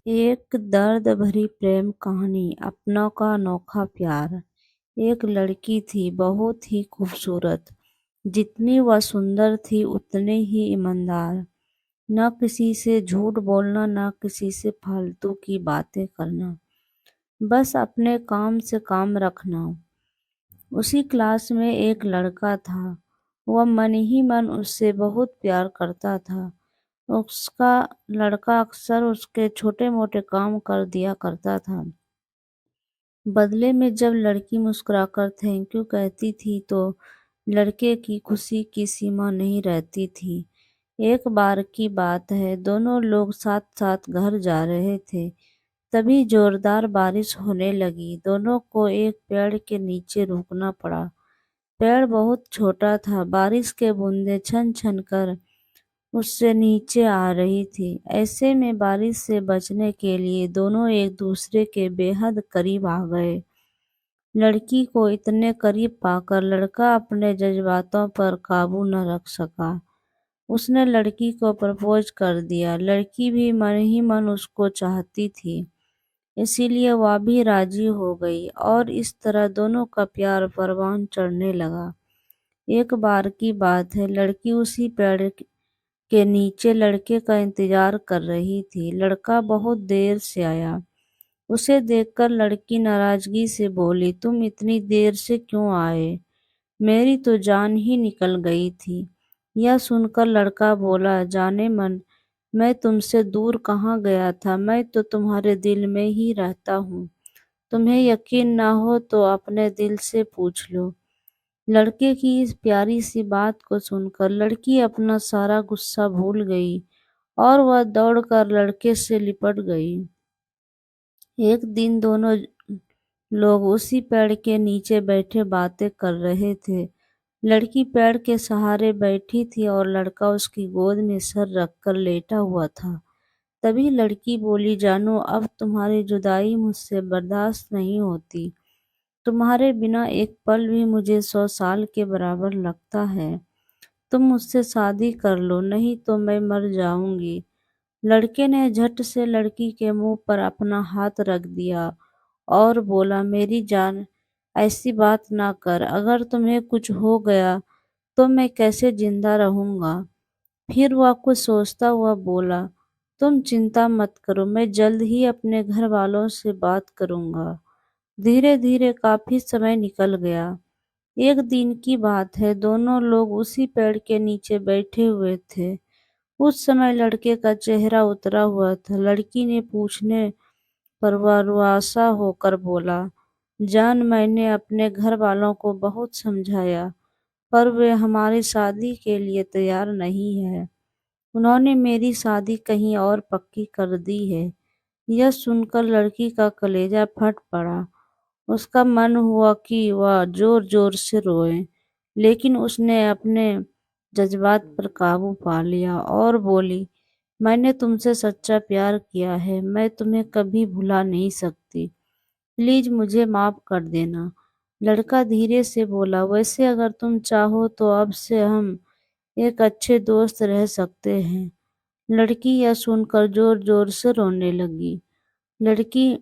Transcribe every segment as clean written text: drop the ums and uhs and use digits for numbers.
एक दर्द भरी प्रेम कहानी, अपनों का अनोखा प्यार। एक लड़की थी बहुत ही खूबसूरत। जितनी वह सुंदर थी उतने ही ईमानदार। न किसी से झूठ बोलना, न किसी से फालतू की बातें करना, बस अपने काम से काम रखना। उसी क्लास में एक लड़का था। वह मन ही मन उससे बहुत प्यार करता था। उसका लड़का अक्सर उसके छोटे मोटे काम कर दिया करता था। बदले में जब लड़की मुस्कुराकर थैंक यू कहती थी तो लड़के की खुशी की सीमा नहीं रहती थी। एक बार की बात है, दोनों लोग साथ साथ घर जा रहे थे। तभी जोरदार बारिश होने लगी। दोनों को एक पेड़ के नीचे रुकना पड़ा। पेड़ बहुत छोटा था। बारिश के बूंदें छन छन कर उससे नीचे आ रही थी। ऐसे में बारिश से बचने के लिए दोनों एक दूसरे के बेहद करीब आ गए। लड़की को इतने करीब पाकर लड़का अपने जज्बातों पर काबू न रख सका। उसने लड़की को प्रपोज कर दिया। लड़की भी मन ही मन उसको चाहती थी, इसीलिए वह भी राजी हो गई और इस तरह दोनों का प्यार परवान चढ़ने लगा। एक बार की बात है, लड़की उसी पेड़ के नीचे लड़के का इंतजार कर रही थी। लड़का बहुत देर से आया। उसे देखकर लड़की नाराजगी से बोली, तुम इतनी देर से क्यों आए? मेरी तो जान ही निकल गई थी। यह सुनकर लड़का बोला, जाने मन, मैं तुमसे दूर कहाँ गया था, मैं तो तुम्हारे दिल में ही रहता हूँ। तुम्हें यकीन ना हो तो अपने दिल से पूछ लो। लड़के की इस प्यारी सी बात को सुनकर लड़की अपना सारा गुस्सा भूल गई और वह दौड़कर लड़के से लिपट गई। एक दिन दोनों लोग उसी पेड़ के नीचे बैठे बातें कर रहे थे। लड़की पेड़ के सहारे बैठी थी और लड़का उसकी गोद में सर रखकर लेटा हुआ था। तभी लड़की बोली, जानू, अब तुम्हारी जुदाई मुझसे बर्दाश्त नहीं होती। तुम्हारे बिना एक पल भी मुझे 100 साल के बराबर लगता है। तुम मुझसे शादी कर लो, नहीं तो मैं मर जाऊंगी। लड़के ने झट से लड़की के मुंह पर अपना हाथ रख दिया और बोला, मेरी जान, ऐसी बात ना कर। अगर तुम्हें कुछ हो गया तो मैं कैसे जिंदा रहूंगा? फिर वह कुछ सोचता हुआ बोला, तुम चिंता मत करो, मैं जल्द ही अपने घर वालों से बात करूंगा। धीरे धीरे काफी समय निकल गया। एक दिन की बात है, दोनों लोग उसी पेड़ के नीचे बैठे हुए थे। उस समय लड़के का चेहरा उतरा हुआ था। लड़की ने पूछने पर वह रुआसा होकर बोला, जान, मैंने अपने घर वालों को बहुत समझाया पर वे हमारी शादी के लिए तैयार नहीं है। उन्होंने मेरी शादी कहीं और पक्की कर दी है। यह सुनकर लड़की का कलेजा फट पड़ा। उसका मन हुआ कि वह जोर जोर से रोए, लेकिन उसने अपने जज्बात पर काबू पा लिया और बोली, मैंने तुमसे सच्चा प्यार किया है, मैं तुम्हें कभी भुला नहीं सकती। प्लीज मुझे माफ कर देना। लड़का धीरे से बोला, वैसे अगर तुम चाहो तो अब से हम एक अच्छे दोस्त रह सकते हैं। लड़की यह सुनकर जोर जोर से रोने लगी। लड़की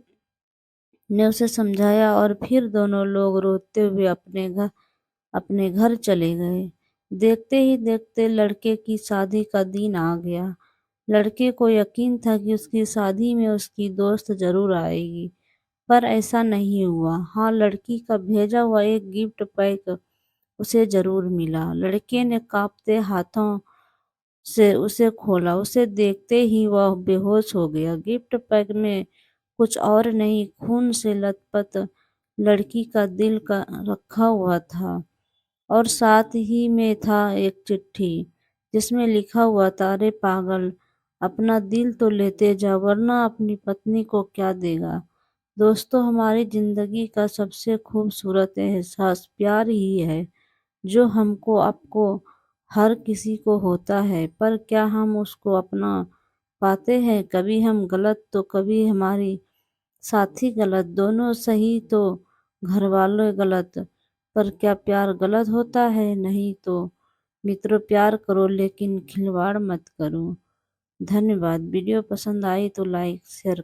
ने उसे समझाया और फिर दोनों लोग रोते हुए अपने घर चले गए। देखते ही देखते लड़के की शादी का दिन आ गया। लड़के को यकीन था कि उसकी शादी में उसकी दोस्त जरूर आएगी, पर ऐसा नहीं हुआ। हाँ, लड़की का भेजा हुआ एक गिफ्ट पैक उसे जरूर मिला। लड़के ने कांपते हाथों से उसे खोला। उसे देखते ही वह बेहोश हो गया। गिफ्ट पैक में कुछ और नहीं, खून से लथपथ लड़की का दिल का रखा हुआ था और साथ ही में था एक चिट्ठी जिसमें लिखा हुआ था, अरे पागल, अपना दिल तो लेते जा, वरना अपनी पत्नी को क्या देगा। दोस्तों, हमारी जिंदगी का सबसे खूबसूरत एहसास प्यार ही है, जो हमको आपको हर किसी को होता है, पर क्या हम उसको अपना पाते हैं? कभी हम गलत तो कभी हमारी साथी गलत, दोनों सही तो घर वाले गलत। पर क्या प्यार गलत होता है? नहीं तो मित्रों, प्यार करो लेकिन खिलवाड़ मत करो। धन्यवाद। वीडियो पसंद आई तो लाइक शेयर